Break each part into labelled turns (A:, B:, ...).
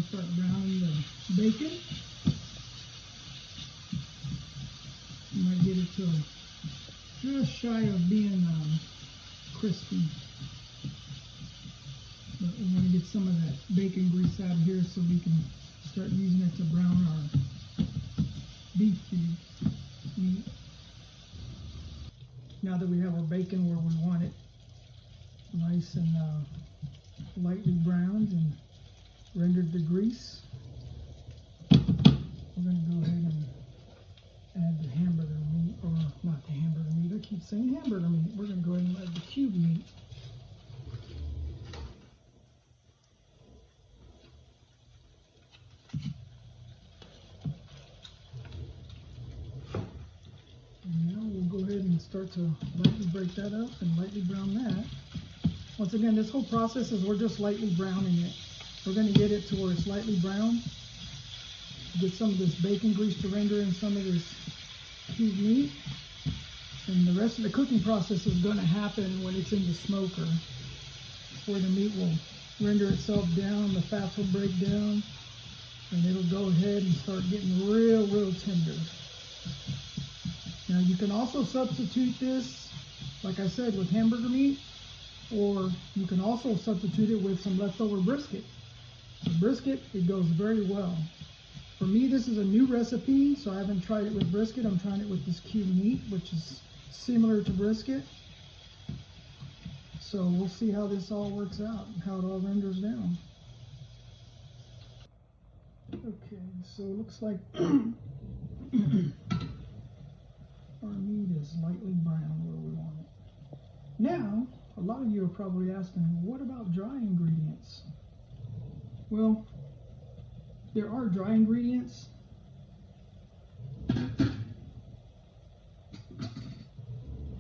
A: and start browning the bacon. You might get it to just shy of being crispy. But we want to get some of that bacon grease out of here so we can start using it to brown our BBQ meat. Now that we have our bacon where we want it, nice and lightly browned and rendered the grease, we're going to go ahead and add the hamburger meat, or not the hamburger meat, I keep saying hamburger meat. We're going to go ahead and add the cube meat. And now we'll go ahead and start to lightly break that up and lightly brown that. Once again, this whole process is we're just lightly browning it. We're going to get it to where it's lightly brown. Get some of this bacon grease to render in some of this cube meat. And the rest of the cooking process is going to happen when it's in the smoker, where the meat will render itself down, the fats will break down, and it'll go ahead and start getting real tender. Now you can also substitute this, like I said, with hamburger meat, or you can also substitute it with some leftover brisket. The brisket, it goes very well. For me, this is a new recipe, so I haven't tried it with brisket. I'm trying it with this cube meat, which is similar to brisket. So we'll see how this all works out and how it all renders down. Okay, so it looks like our meat is lightly brown where we want it. Now, a lot of you are probably asking, what about dry ingredients? Well, there are dry ingredients.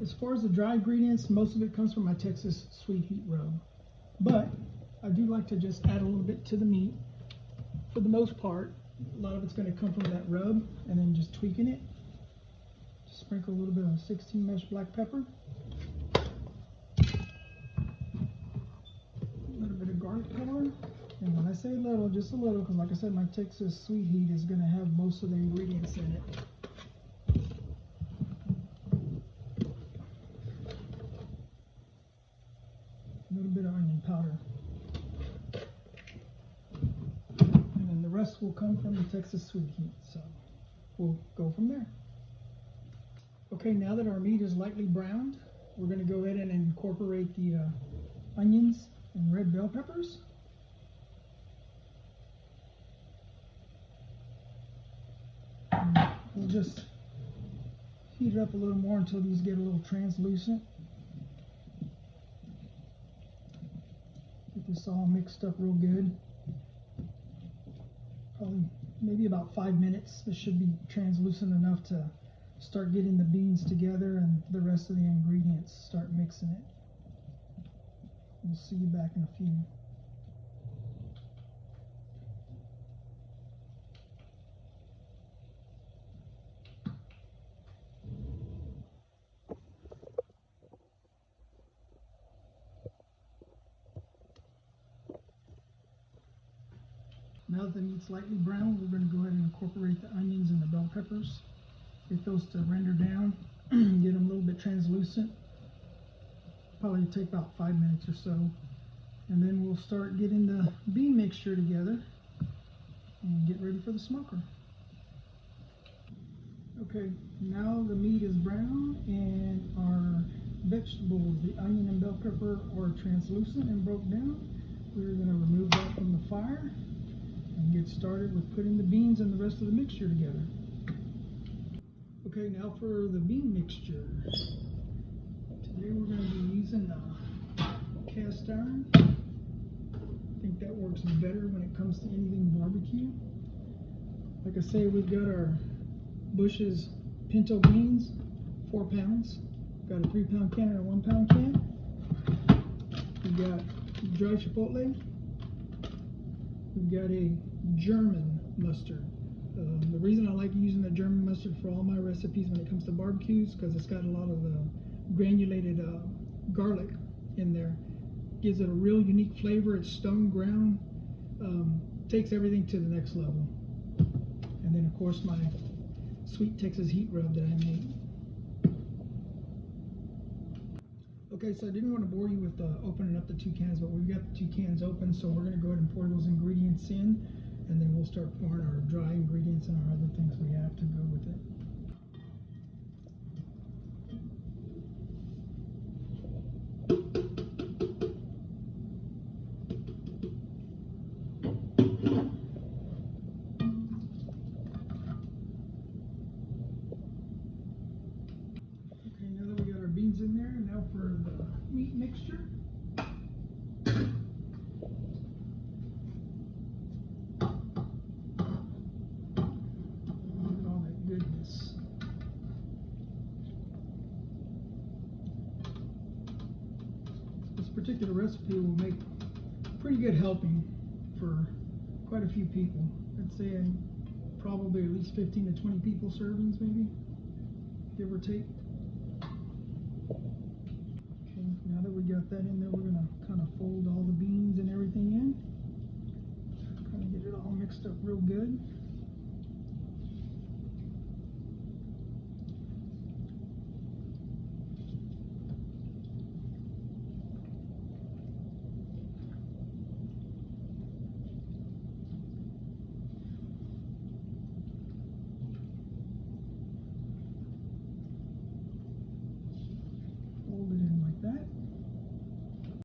A: As far as the dry ingredients, most of it comes from my Texas sweet heat rub. But I do like to just add a little bit to the meat. For the most part, a lot of it's going to come from that rub, and then just tweaking it. Just sprinkle a little bit of 16 mesh black pepper. A little bit of garlic powder. And when I say little, just a little, because like I said, my Texas sweet heat is going to have most of the ingredients in it. A little bit of onion powder. And then the rest will come from the Texas sweet heat, so we'll go from there. Okay, now that our meat is lightly browned, we're going to go ahead and incorporate the onions and red bell peppers. We'll just heat it up a little more until these get a little translucent. Get this all mixed up real good. Probably maybe about 5 minutes. This should be translucent enough to start getting the beans together and the rest of the ingredients, start mixing it. We'll see you back in a few. Now that the meat's lightly brown, we're going to go ahead and incorporate the onions and the bell peppers. Get those to render down, get them a little bit translucent. Probably take about 5 minutes or so. And then we'll start getting the bean mixture together and get ready for the smoker. Okay, now the meat is brown and our vegetables, the onion and bell pepper, are translucent and broke down. We're going to remove that from the fire and get started with putting the beans and the rest of the mixture together. Okay, now for the bean mixture. Today we're going to be using cast iron. I think that works better when it comes to anything barbecue. Like I say, we've got our Bush's pinto beans, 4 pounds. Got a 3-pound can and a 1-pound can. We've got dry chipotle. We've got a German mustard. The reason I like using the German mustard for all my recipes when it comes to barbecues, because it's got a lot of granulated garlic in there. Gives it a real unique flavor. It's stone ground. takes everything to the next level. And then of course my sweet Texas heat rub that I made. Okay, so I didn't want to bore you with opening up the two cans, but we've got the two cans open, so we're going to go ahead and pour those ingredients in, and then we'll start pouring our dry ingredients and our other things we have to go with it. Okay, now that we got our beans in there, now for the meat mixture. Look at all that goodness. This particular recipe will make pretty good helping for quite a few people. I'd say probably at least 15 to 20 people servings, maybe, give or take. Okay, now that we got that in there, we're going to kind of fold all the beans and everything in. Kind of get it all mixed up real good.